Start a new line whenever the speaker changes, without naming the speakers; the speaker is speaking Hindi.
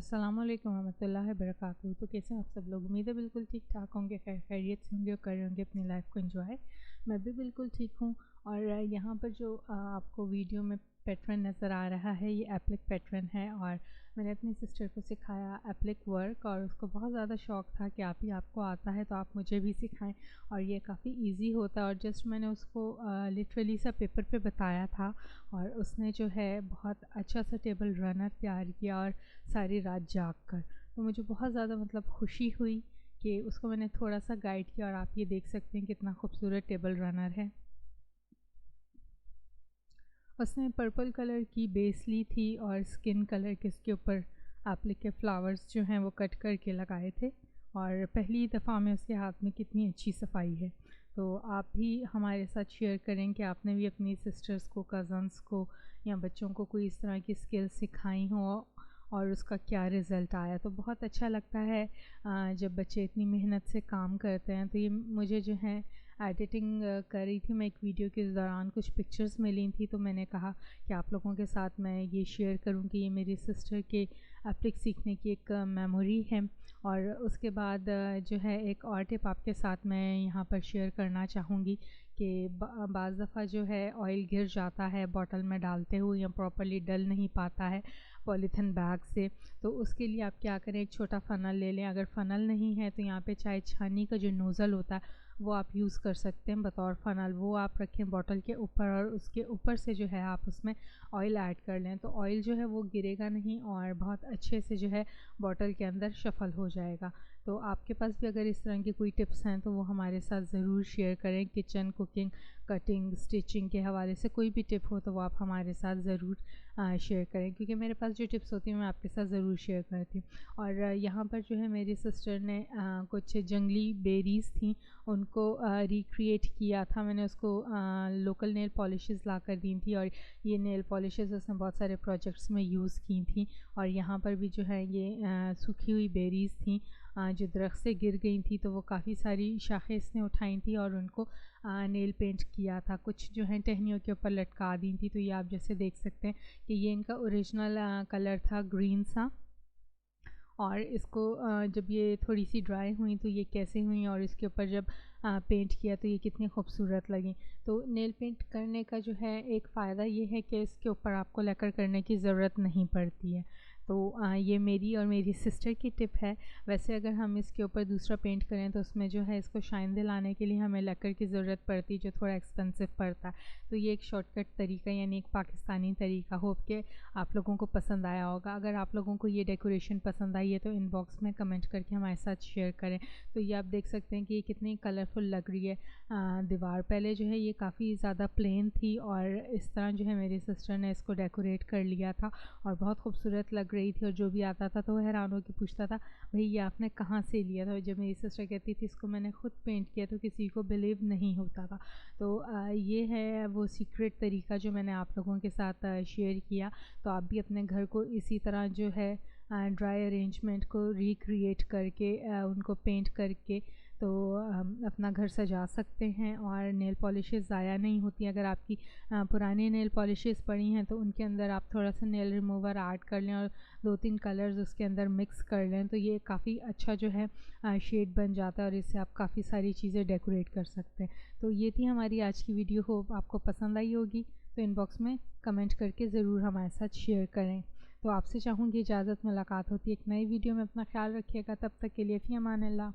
अस्सलामुअलैकुम रहमतुल्लाहि वबरकातुहू। तो कैसे हैं आप सब लोग? उम्मीद है बिल्कुल ठीक ठाक होंगे, खैर खैरियत से होंगे और कर रहे होंगे अपनी लाइफ को एंजॉय। मैं भी बिल्कुल ठीक हूँ। और यहाँ पर जो आपको वीडियो में पैटर्न नज़र आ रहा है, ये एप्लिक पैटर्न है। और मैंने अपनी सिस्टर को सिखाया एप्लिक वर्क, और उसको बहुत ज़्यादा शौक़ था कि आपको आता है तो आप मुझे भी सिखाएं। और ये काफ़ी इजी होता है, और जस्ट मैंने उसको लिटरली सा पेपर पे बताया था, और उसने जो है बहुत अच्छा सा टेबल रनर तैयार किया, और सारी रात जाग कर। तो मुझे बहुत ज़्यादा खुशी हुई कि उसको मैंने थोड़ा सा गाइड किया। और आप ये देख सकते हैं कितना खूबसूरत टेबल रनर है। उसने पर्पल कलर की बेस ली थी और स्किन कलर के इसके ऊपर एप्लिक के फ्लावर्स जो हैं वो कट करके लगाए थे। और पहली दफ़ा में उसके हाथ में कितनी अच्छी सफाई है। तो आप भी हमारे साथ शेयर करें कि आपने भी अपनी सिस्टर्स को, कज़न्स को या बच्चों को कोई इस तरह की स्किल सिखाई हो और उसका क्या रिज़ल्ट आया। तो बहुत अच्छा लगता है जब बच्चे इतनी मेहनत से काम करते हैं। तो ये मुझे जो है एडिटिंग कर रही थी मैं एक वीडियो के दौरान, कुछ पिक्चर्स मिली थी, तो मैंने कहा कि आप लोगों के साथ मैं ये शेयर करूं कि ये मेरी सिस्टर के एप्लिक सीखने की एक मेमोरी है। और उसके बाद जो है एक और टिप आपके साथ मैं यहाँ पर शेयर करना चाहूँगी कि बाज़ दफ़ा जो है ऑयल गिर जाता है बॉटल में डालते हुए, या प्रॉपर्ली डल नहीं पाता है पॉलीथिन बैग से। तो उसके लिए आप क्या करें, एक छोटा फ़नल ले लें। अगर फ़नल नहीं है तो यहाँ पे चाय छानी का जो नोज़ल होता है वो आप यूज़ कर सकते हैं बतौर फ़नल। वो आप रखें बॉटल के ऊपर, और उसके ऊपर से जो है आप उसमें ऑयल ऐड कर लें, तो ऑयल जो है वो गिरेगा नहीं और बहुत अच्छे से जो है बॉटल के अंदर शफ़ल हो जाएगा। तो आपके पास भी अगर इस तरह की कोई टिप्स हैं तो वो हमारे साथ ज़रूर शेयर करें। किचन, कुकिंग, कटिंग, स्टिचिंग के हवाले से कोई भी टिप हो तो वो आप हमारे साथ ज़रूर शेयर करें, क्योंकि मेरे पास जो टिप्स होती हैं मैं आपके साथ ज़रूर शेयर करती हूँ। और यहाँ पर जो है मेरी सिस्टर ने कुछ जंगली बेरीज़ थी, उनको रिक्रिएट किया था। मैंने उसको लोकल नेल पॉलिशेस ला कर दी थी, और ये नेल पॉलिशेस उसने बहुत सारे प्रोजेक्ट्स में यूज़ की थी। और यहाँ पर भी जो है ये सूखी हुई बेरीज़ थी जो दरख्त से गिर गई थी, तो वो काफ़ी सारी शाखें इसने उठाई थी और उनको नेल पेंट किया था। कुछ जो है टहनियों के ऊपर लटका दी थी। तो ये आप जैसे देख सकते हैं कि ये इनका ओरिजिनल कलर था, ग्रीन सा। और इसको जब ये थोड़ी सी ड्राई हुई तो ये कैसे हुई, और इसके ऊपर जब पेंट किया तो ये कितनी खूबसूरत लगी। तो नेल पेंट करने का जो है एक फ़ायदा ये है कि इसके ऊपर आपको लकर करने की ज़रूरत नहीं पड़ती है। तो ये मेरी और मेरी सिस्टर की टिप है। वैसे अगर हम इसके ऊपर दूसरा पेंट करें तो उसमें जो है इसको शाइन दिलाने के लिए हमें लकर की ज़रूरत पड़ती है, जो थोड़ा एक्सपेंसिव पड़ता है। तो ये एक शॉर्टकट तरीका, यानी एक पाकिस्तानी तरीका, होप के आप लोगों को पसंद आया होगा। अगर आप लोगों को ये डेकोरेशन पसंद आई है तो इनबॉक्स में कमेंट करके हमारे साथ शेयर करें। तो ये आप देख सकते हैं कि ये कितनी कलरफुल लग रही है दीवार। पहले जो है ये काफ़ी ज़्यादा प्लेन थी, और इस तरह जो है मेरी सिस्टर ने इसको डेकोरेट कर लिया था और बहुत खूबसूरत लग रही थी। और जो भी आता था तो वो हैरान होकर पूछता था, भाई ये आपने कहाँ से लिया था। जब मेरी सिस्टर कहती थी इसको मैंने खुद पेंट किया, तो किसी को बिलीव नहीं होता था। तो ये है वो सीक्रेट तरीका जो मैंने आप लोगों के साथ शेयर किया। तो आप भी अपने घर को इसी तरह जो है ड्राई अरेंजमेंट को रिक्रिएट करके उनको पेंट करके तो अपना घर सजा सकते हैं। और नेल पॉलिशेस ज़ाया नहीं होती। अगर आपकी पुरानी नेल पॉलिशेस पड़ी हैं तो उनके अंदर आप थोड़ा सा नेल रिमूवर ऐड कर लें और 2-3 कलर्स उसके अंदर मिक्स कर लें, तो ये काफ़ी अच्छा जो है शेड बन जाता है, और इससे आप काफ़ी सारी चीज़ें डेकोरेट कर सकते हैं। तो ये थी हमारी आज की वीडियो, होप आपको पसंद आई होगी। तो इनबॉक्स में कमेंट करके ज़रूर हमारे साथ शेयर करें। तो आपसे चाहूँगी इजाज़त, मुलाकात होती है एक नई वीडियो में। अपना ख्याल रखिएगा, तब तक के लिए फ़ी अमान अल्लाह।